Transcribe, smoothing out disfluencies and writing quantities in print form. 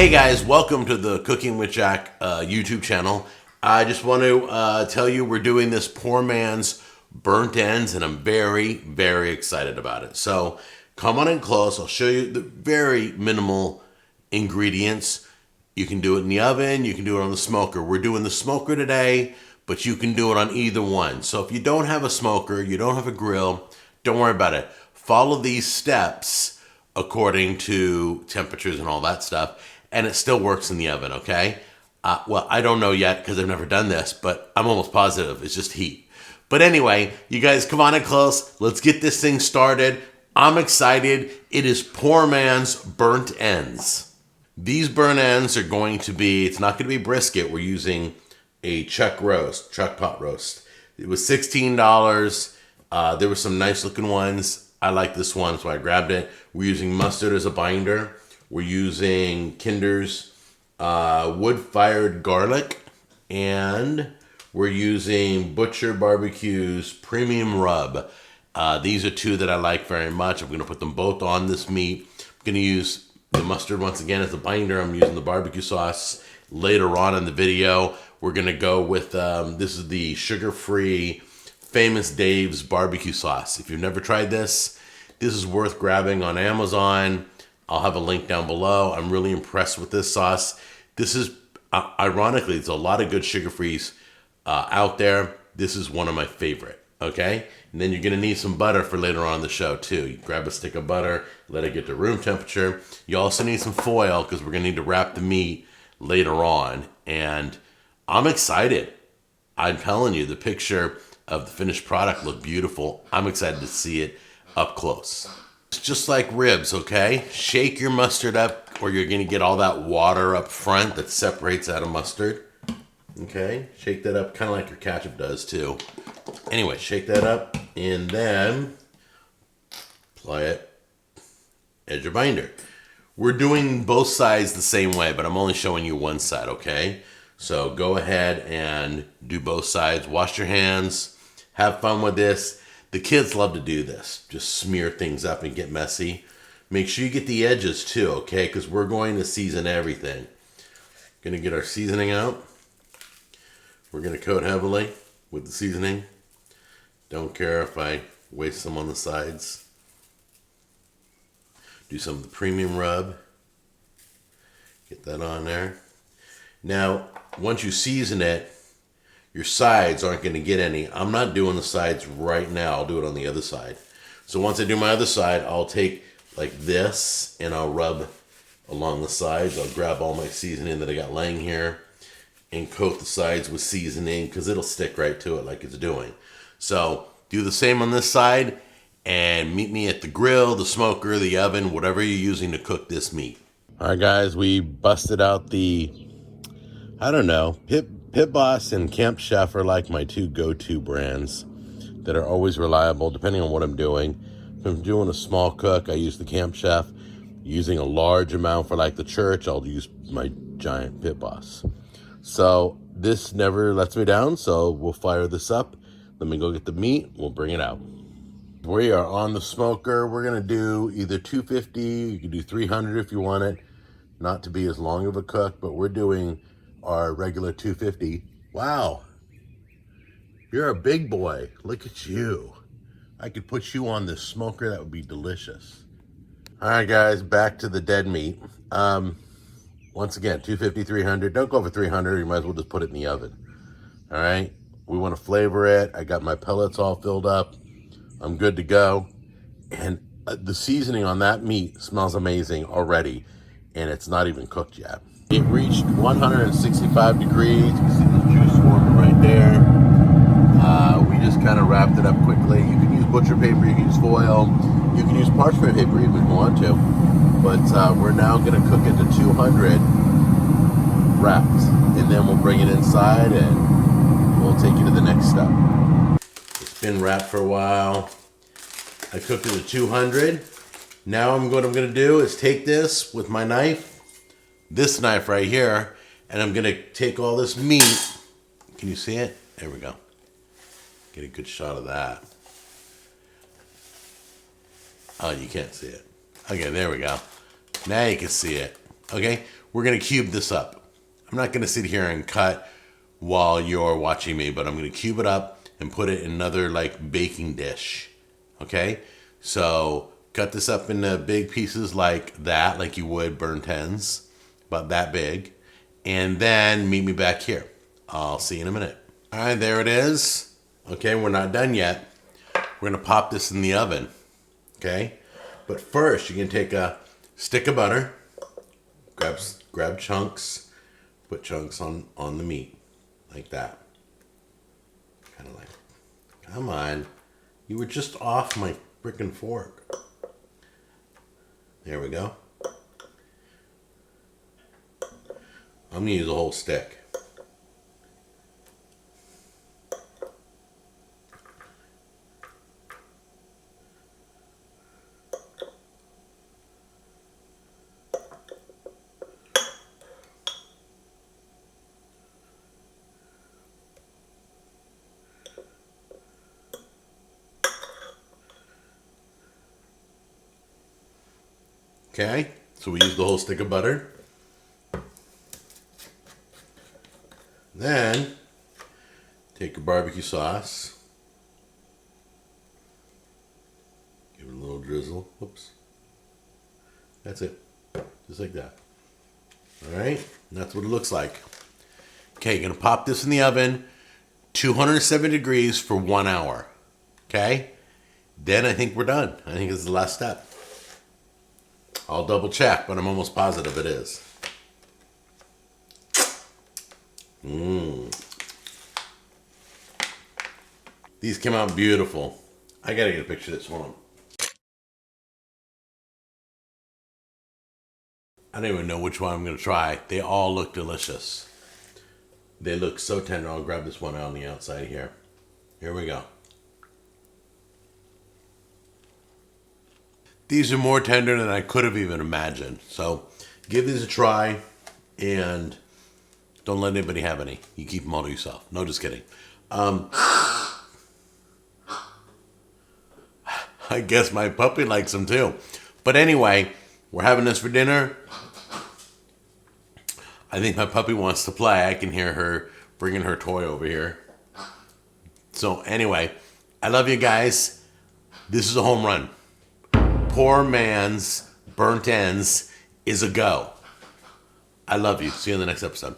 Hey guys, welcome to the Cooking with Jack YouTube channel. I just want to tell you we're doing this Poor Man's burnt ends, and I'm very, very excited about it. So come on in close. I'll show you the very minimal ingredients. You can do it in the oven. You can do it on the smoker. We're doing the smoker today, but you can do it on either one. So if you don't have a smoker, you don't have a grill, don't worry about it. Follow these steps according to temperatures and all that stuff, and it still works in the oven, okay? Well, I don't know yet because I've never done this, but I'm almost positive it's just heat. But anyway, you guys come on in close. Let's get this thing started. I'm excited. It is Poor Man's burnt ends. These burnt ends are going to be, it's not going to be brisket. We're using a chuck pot roast. It was $16. There were some nice looking ones. I like this one, so I grabbed it. We're using mustard as a binder. We're using Kinder's wood-fired garlic, and we're using Butcher Barbecue's premium rub. These are two that I like very much. I'm going to put them both on this meat. I'm going to use the mustard once again as a binder. I'm using the barbecue sauce later on in the video. We're going to go with, this is the sugar-free Famous Dave's barbecue sauce. If you've never tried this is worth grabbing on Amazon. I'll have a link down below. I'm really impressed with this sauce. This is, ironically, there's a lot of good sugar-frees out there. This is one of my favorite, okay? And then you're gonna need some butter for later on in the show too. You grab a stick of butter, let it get to room temperature. You also need some foil because we're gonna need to wrap the meat later on. And I'm excited. I'm telling you, the picture of the finished product looked beautiful. I'm excited to see it up close. It's just like ribs, okay? Shake your mustard up or you're gonna get all that water up front that separates out of mustard. Okay, shake that up kind of like your ketchup does too. Anyway, shake that up and then apply it as your binder. We're doing both sides the same way, but I'm only showing you one side, okay? So go ahead and do both sides. Wash your hands, have fun with this. The kids love to do this. Just smear things up and get messy. Make sure you get the edges too, okay? Because we're going to season everything. Gonna get our seasoning out. We're gonna coat heavily with the seasoning. Don't care if I waste some on the sides. Do some of the premium rub. Get that on there. Now, once you season it, your sides aren't going to get any. I'm not doing the sides right now. I'll do it on the other side. So once I do my other side, I'll take like this and I'll rub along the sides. I'll grab all my seasoning that I got laying here and coat the sides with seasoning because it'll stick right to it like it's doing. So do the same on this side and meet me at the grill, the smoker, the oven, whatever you're using to cook this meat. All right, guys, we busted out the, I don't know, Pit Boss and Camp Chef are like my two go-to brands that are always reliable depending on what I'm doing. If I'm doing a small cook, I use the Camp Chef. Using a large amount for like the church, I'll use my giant Pit Boss. So this never lets me down, so we'll fire this up. Let me go get the meat, we'll bring it out. We are on the smoker. We're gonna do either 250, you can do 300 if you want it. Not to be as long of a cook, but we're doing our regular 250. Wow, you're a big boy. Look at you. I could put you on this smoker. That would be delicious. All right, guys, back to the dead meat. Once again, 250, 300. Don't go over 300. You might as well just put it in the oven. All right, we want to flavor it. I got my pellets all filled up. I'm good to go. And the seasoning on that meat smells amazing already, and it's not even cooked yet. It reached 165 degrees. You can see the juice forming right there. We just kind of wrapped it up quickly. You can use butcher paper, you can use foil, you can use parchment paper even if you want to. But we're now going to cook it to 200 wrapped. And then we'll bring it inside and we'll take you to the next step. It's been wrapped for a while. I cooked it to 200. Now what I'm going to do is take this with my knife, this knife right here, and I'm gonna take all this meat. Can you see it? There we go. Get a good shot of that. Oh, you can't see it. Okay, there we go. Now you can see it. Okay, we're gonna cube this up. I'm not gonna sit here and cut while you're watching me, but I'm gonna cube it up and put it in another like baking dish. Okay, so cut this up into big pieces like that, like you would burnt ends, about that big, and then meet me back here. I'll see you in a minute. All right, there it is. Okay, we're not done yet. We're gonna pop this in the oven. Okay, but first you can take a stick of butter, grab chunks, put chunks on the meat like that. Kind of like, come on, you were just off my frickin' fork. There we go. I'm gonna use a whole stick. Okay, so we use the whole stick of butter. Then take your barbecue sauce. Give it a little drizzle. Whoops. That's it. Just like that. All right, and that's what it looks like. Okay, you're gonna pop this in the oven, 270 degrees for 1 hour. Okay, then I think we're done. I think this is the last step. I'll double check, but I'm almost positive it is. These came out beautiful. I gotta get a picture of this one. I don't even know which one I'm gonna try. They all look delicious. They look so tender. I'll grab this one out on the outside here. Here we go. These are more tender than I could have even imagined. So give these a try and don't let anybody have any. You keep them all to yourself. No, just kidding. I guess my puppy likes them too. But anyway, we're having this for dinner. I think my puppy wants to play. I can hear her bringing her toy over here. So anyway, I love you guys. This is a home run. Poorman's burnt ends is a go. I love you. See you in the next episode.